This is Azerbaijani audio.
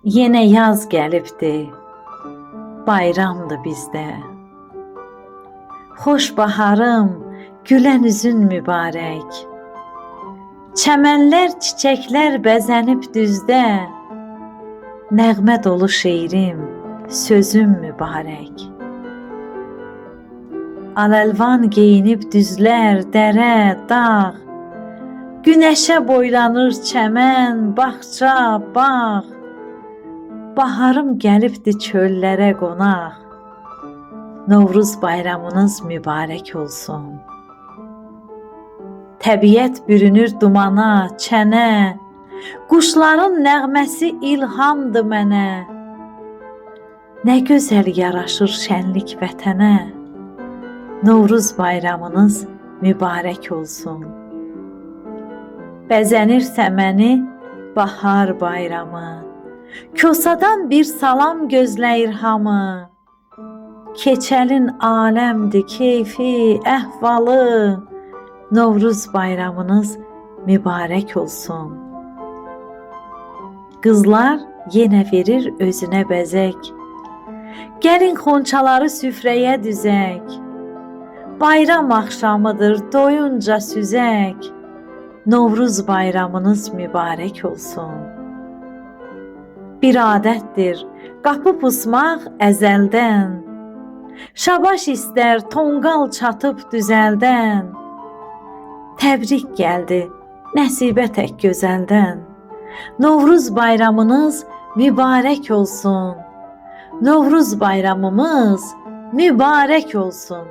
Yenə yaz gəlibdi, bayramdır bizdə. Xoş baharım, gülən üzün mübarək. Çəmənlər, çiçəklər bəzənib düzdə. Nəğmə dolu şeirim, sözüm mübarək. Al-əlvan geyinib düzlər, dərə, dağ. Günəşə boylanır çəmən, bağça, bağ. Baharım gəlibdi çöllərə qonaq. Novruz bayramınız mübarək olsun. Təbiət bürünür dumana, çənə. Quşların nəğməsi ilhamdır mənə. Nə gözəl yaraşır şənlik vətənə. Novruz bayramınız mübarək olsun. Bəzənir səməni bahar bayramı. Kosadan bir salam gözləyir hamı. Keçəlin aləmdir keyfi, əhvalı. Novruz bayramınız mübarək olsun. Qızlar yenə verir özünə bəzək. Gəlin xonçaları süfrəyə düzək. Bayram axşamıdır doyunca süzək. Novruz bayramınız mübarək olsun. Bir adətdir qapı pusmaq əzəldən. Şabaş istər tonqal çatıb düzəldən. Təbrik gəldi nəsibə tək gözəldən. Novruz bayramınız mübarək olsun. Novruz bayramımız mübarək olsun.